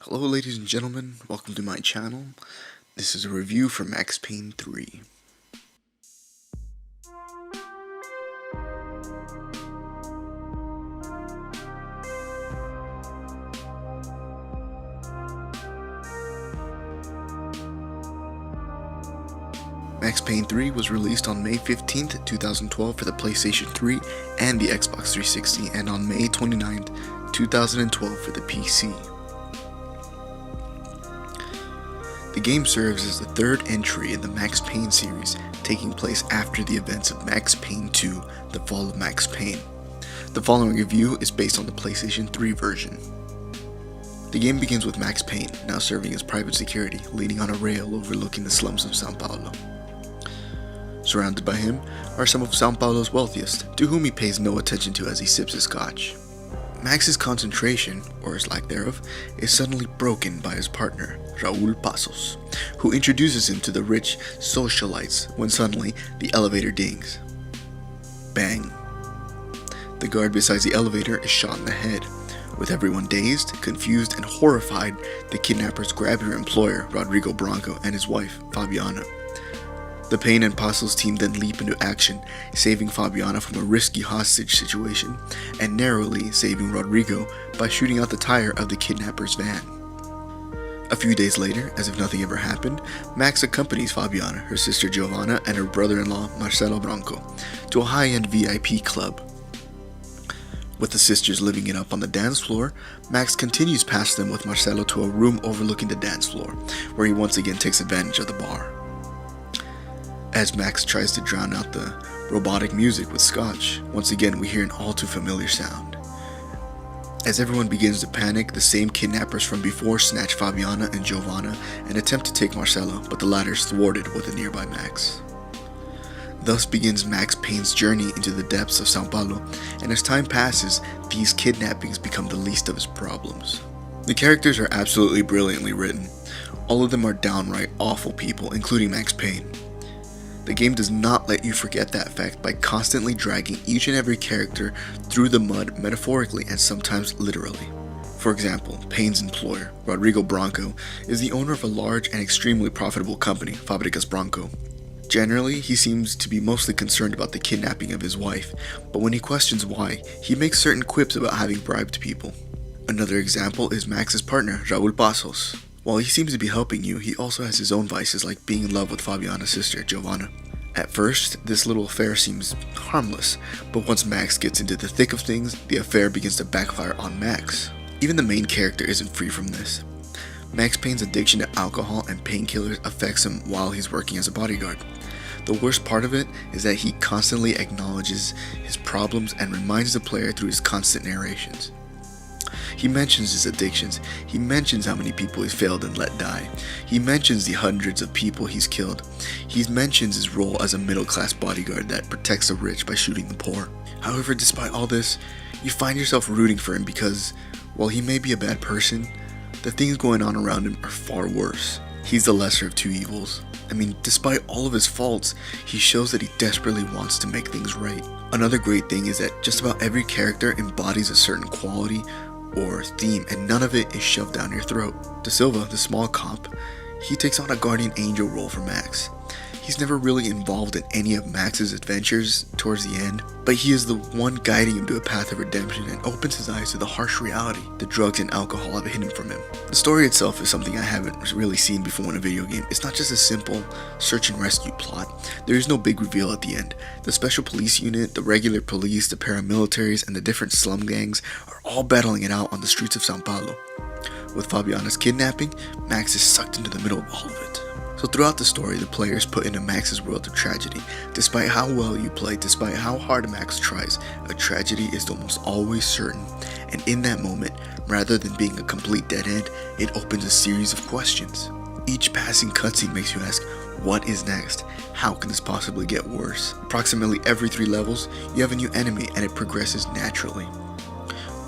Hello ladies and gentlemen, welcome to my channel. This is a review for Max Payne 3. Max Payne 3 was released on May 15th, 2012 for the PlayStation 3 and the Xbox 360, and on May 29th, 2012 for the PC. The game serves as the third entry in the Max Payne series, taking place after the events of Max Payne 2, The Fall of Max Payne. The following review is based on the PlayStation 3 version. The game begins with Max Payne, now serving as private security, leaning on a rail overlooking the slums of Sao Paulo. Surrounded by him are some of Sao Paulo's wealthiest, to whom he pays no attention to as he sips his scotch. Max's concentration, or his lack thereof, is suddenly broken by his partner, Raul Passos, who introduces him to the rich socialites when suddenly the elevator dings. Bang. The guard beside the elevator is shot in the head. With everyone dazed, confused, and horrified, the kidnappers grab your employer, Rodrigo Branco, and his wife, Fabiana. The Payne and Passos team then leap into action, saving Fabiana from a risky hostage situation, and narrowly saving Rodrigo by shooting out the tire of the kidnapper's van. A few days later, as if nothing ever happened, Max accompanies Fabiana, her sister Giovanna, and her brother-in-law, Marcelo Branco, to a high-end VIP club. With the sisters living it up on the dance floor, Max continues past them with Marcelo to a room overlooking the dance floor, where he once again takes advantage of the bar. As Max tries to drown out the robotic music with scotch, once again we hear an all too familiar sound. As everyone begins to panic, the same kidnappers from before snatch Fabiana and Giovanna and attempt to take Marcelo, but the latter is thwarted with a nearby Max. Thus begins Max Payne's journey into the depths of Sao Paulo, and as time passes, these kidnappings become the least of his problems. The characters are absolutely brilliantly written. All of them are downright awful people, including Max Payne. The game does not let you forget that fact by constantly dragging each and every character through the mud metaphorically and sometimes literally. For example, Payne's employer, Rodrigo Branco, is the owner of a large and extremely profitable company, Fábricas Branco. Generally, he seems to be mostly concerned about the kidnapping of his wife, but when he questions why, he makes certain quips about having bribed people. Another example is Max's partner, Raul Passos. While he seems to be helping you, he also has his own vices like being in love with Fabiana's sister, Giovanna. At first, this little affair seems harmless, but once Max gets into the thick of things, the affair begins to backfire on Max. Even the main character isn't free from this. Max Payne's addiction to alcohol and painkillers affects him while he's working as a bodyguard. The worst part of it is that he constantly acknowledges his problems and reminds the player through his constant narrations. He mentions his addictions, he mentions how many people he's failed and let die, he mentions the hundreds of people he's killed, he mentions his role as a middle-class bodyguard that protects the rich by shooting the poor. However, despite all this, you find yourself rooting for him because, while he may be a bad person, the things going on around him are far worse. He's the lesser of two evils. I mean, despite all of his faults, he shows that he desperately wants to make things right. Another great thing is that just about every character embodies a certain quality or theme, and none of it is shoved down your throat. Da Silva, the small cop, he takes on a guardian angel role for Max. He's never really involved in any of Max's adventures towards the end, but he is the one guiding him to a path of redemption and opens his eyes to the harsh reality the drugs and alcohol have hidden from him. The story itself is something I haven't really seen before in a video game. It's not just a simple search and rescue plot. There is no big reveal at the end. The special police unit, the regular police, the paramilitaries, and the different slum gangs are all battling it out on the streets of Sao Paulo. With Fabiana's kidnapping, Max is sucked into the middle of all of it. So throughout the story, the player is put into Max's world of tragedy. Despite how well you play, despite how hard Max tries, a tragedy is almost always certain. And in that moment, rather than being a complete dead end, it opens a series of questions. Each passing cutscene makes you ask, what is next? How can this possibly get worse? Approximately every 3 levels, you have a new enemy and it progresses naturally.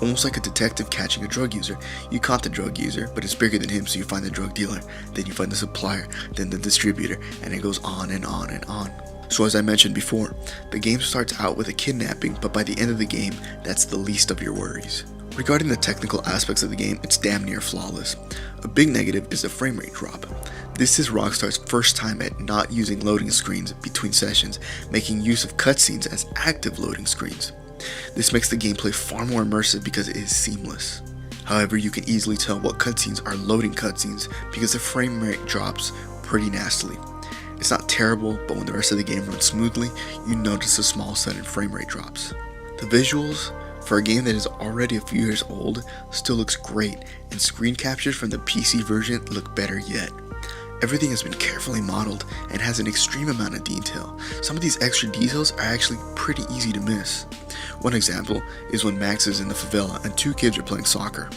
Almost like a detective catching a drug user. You caught the drug user, but it's bigger than him, so you find the drug dealer, then you find the supplier, then the distributor, and it goes on and on and on. So as I mentioned before, the game starts out with a kidnapping, but by the end of the game, that's the least of your worries. Regarding the technical aspects of the game, it's damn near flawless. A big negative is the frame rate drop. This is Rockstar's first time at not using loading screens between sessions, making use of cutscenes as active loading screens. This makes the gameplay far more immersive because it is seamless. However, you can easily tell what cutscenes are loading cutscenes because the frame rate drops pretty nastily. It's not terrible, but when the rest of the game runs smoothly, you notice a small sudden frame rate drops. The visuals, for a game that is already a few years old, still looks great, and screen captures from the PC version look better yet. Everything has been carefully modeled and has an extreme amount of detail. Some of these extra details are actually pretty easy to miss. One example is when Max is in the favela and two kids are playing soccer.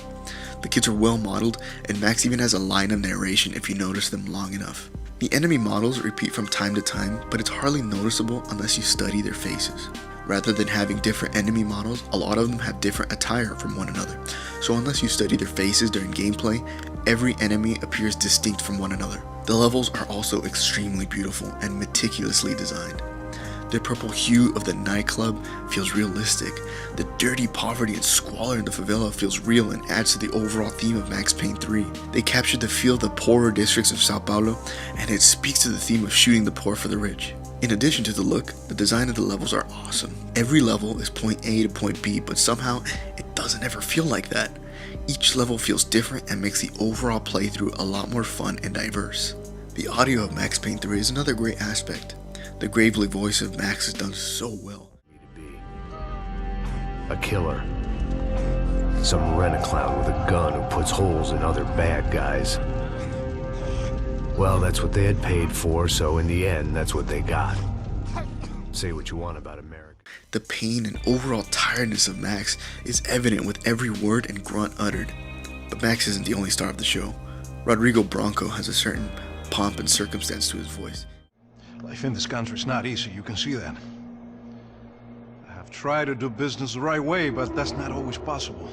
The kids are well modeled, and Max even has a line of narration if you notice them long enough. The enemy models repeat from time to time, but it's hardly noticeable unless you study their faces. Rather than having different enemy models, a lot of them have different attire from one another. So unless you study their faces during gameplay, every enemy appears distinct from one another. The levels are also extremely beautiful and meticulously designed. The purple hue of the nightclub feels realistic. The dirty poverty and squalor in the favela feels real and adds to the overall theme of Max Payne 3. They captured the feel of the poorer districts of Sao Paulo, and it speaks to the theme of shooting the poor for the rich. In addition to the look, the design of the levels are awesome. Every level is point A to point B, but somehow it doesn't ever feel like that. Each level feels different and makes the overall playthrough a lot more fun and diverse. The audio of Max Payne 3 is another great aspect. The gravelly voice of Max is done so well. A killer. Some rent-a-clown with a gun who puts holes in other bad guys. Well, that's what they had paid for, so in the end, that's what they got. Say what you want about America. The pain and overall tiredness of Max is evident with every word and grunt uttered. But Max isn't the only star of the show. Rodrigo Bronco has a certain pomp and circumstance to his voice. Life in this country is not easy, you can see that. I have tried to do business the right way, but that's not always possible.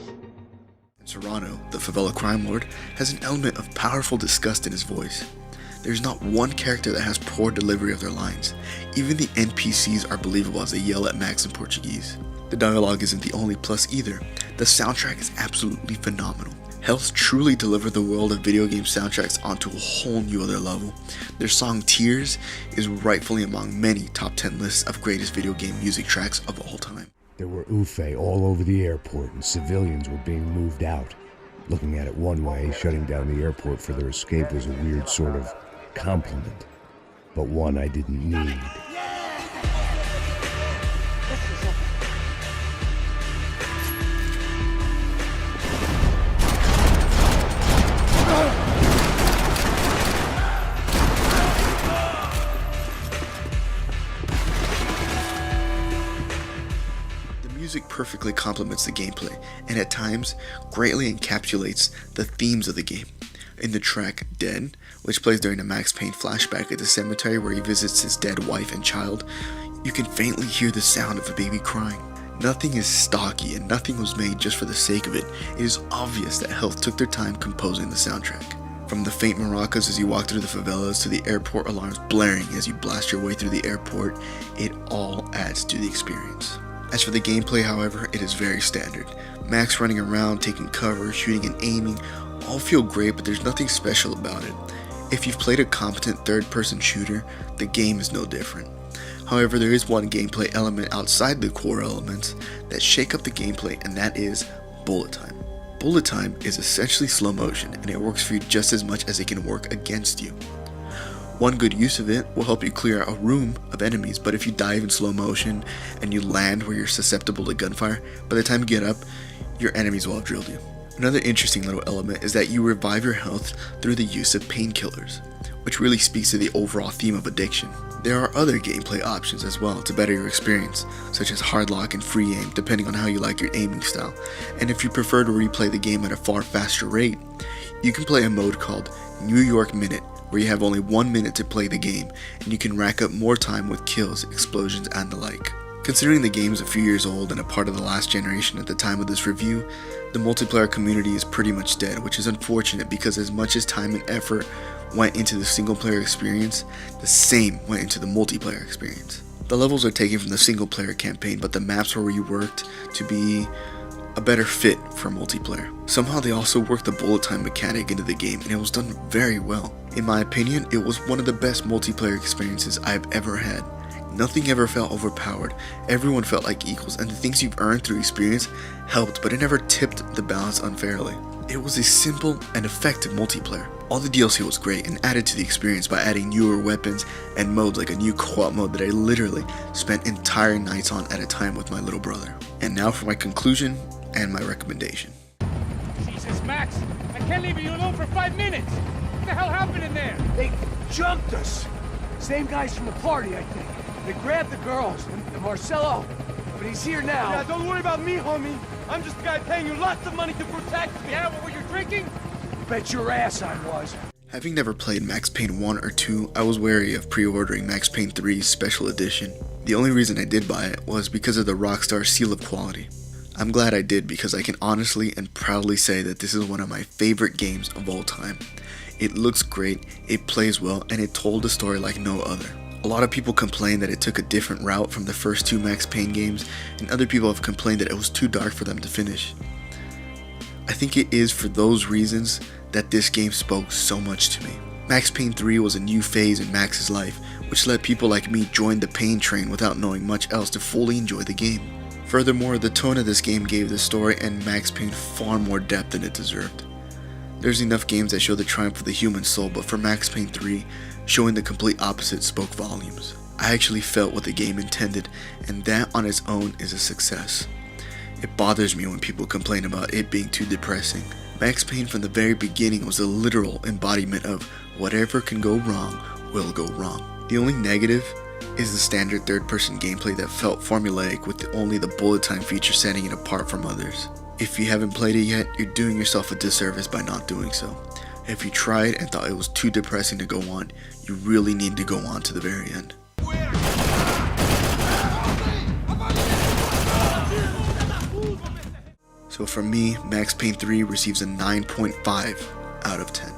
Serrano, the favela crime lord, has an element of powerful disgust in his voice. There's not one character that has poor delivery of their lines. Even the NPCs are believable as they yell at Max in Portuguese. The dialogue isn't the only plus either. The soundtrack is absolutely phenomenal. Hells truly deliver the world of video game soundtracks onto a whole new other level. Their song Tears is rightfully among many top 10 lists of greatest video game music tracks of all time. There were UFE all over the airport, and civilians were being moved out. Looking at it one way, shutting down the airport for their escape was a weird sort of compliment, but one I didn't need. Music perfectly complements the gameplay, and at times greatly encapsulates the themes of the game. In the track Dead, which plays during a Max Payne flashback at the cemetery where he visits his dead wife and child, you can faintly hear the sound of a baby crying. Nothing is stocky and nothing was made just for the sake of it. It is obvious that Health took their time composing the soundtrack. From the faint maracas as you walk through the favelas to the airport alarms blaring as you blast your way through the airport, it all adds to the experience. As for the gameplay, however, it is very standard. Max running around, taking cover, shooting and aiming, all feel great, but there's nothing special about it. If you've played a competent third-person shooter, the game is no different. However, there is one gameplay element outside the core elements that shake up the gameplay, and that is bullet time. Bullet time is essentially slow motion, and it works for you just as much as it can work against you. One good use of it will help you clear out a room of enemies, but if you dive in slow motion and you land where you're susceptible to gunfire, by the time you get up, your enemies will have drilled you. Another interesting little element is that you revive your health through the use of painkillers, which really speaks to the overall theme of addiction. There are other gameplay options as well to better your experience, such as hardlock and free aim depending on how you like your aiming style, and if you prefer to replay the game at a far faster rate, you can play a mode called New York Minute, where you have only 1 minute to play the game, and you can rack up more time with kills, explosions, and the like. Considering the game is a few years old and a part of the last generation at the time of this review, the multiplayer community is pretty much dead, which is unfortunate because as much as time and effort went into the single player experience, the same went into the multiplayer experience. The levels are taken from the single player campaign, but the maps were reworked to be a better fit for multiplayer. Somehow they also worked the bullet time mechanic into the game, and it was done very well. In my opinion, it was one of the best multiplayer experiences I've ever had. Nothing ever felt overpowered, everyone felt like equals, and the things you've earned through experience helped, but it never tipped the balance unfairly. It was a simple and effective multiplayer. All the DLC was great and added to the experience by adding newer weapons and modes like a new co-op mode that I literally spent entire nights on at a time with my little brother. And now for my conclusion and my recommendation. Jesus, Max! I can't leave you alone for 5 minutes! What the hell happened in there? They jumped us. Same guys from the party, I think. They grabbed the girls and Marcelo, but he's here now. Yeah, don't worry about me, homie. I'm just a guy paying you lots of money to protect me. Yeah, what were you drinking? Bet your ass I was. Having never played Max Payne 1 or 2, I was wary of pre-ordering Max Payne 3's special edition. The only reason I did buy it was because of the Rockstar seal of quality. I'm glad I did because I can honestly and proudly say that this is one of my favorite games of all time. It looks great, it plays well, and it told a story like no other. A lot of people complain that it took a different route from the first 2 Max Payne games, and other people have complained that it was too dark for them to finish. I think it is for those reasons that this game spoke so much to me. Max Payne 3 was a new phase in Max's life, which let people like me join the Payne train without knowing much else to fully enjoy the game. Furthermore, the tone of this game gave the story and Max Payne far more depth than it deserved. There's enough games that show the triumph of the human soul, but for Max Payne 3, showing the complete opposite spoke volumes. I actually felt what the game intended, and that on its own is a success. It bothers me when people complain about it being too depressing. Max Payne from the very beginning was a literal embodiment of whatever can go wrong will go wrong. The only negative is the standard third-person gameplay that felt formulaic with only the bullet time feature setting it apart from others. If you haven't played it yet, you're doing yourself a disservice by not doing so. If you tried and thought it was too depressing to go on, you really need to go on to the very end. So for me, Max Payne 3 receives a 9.5 out of 10.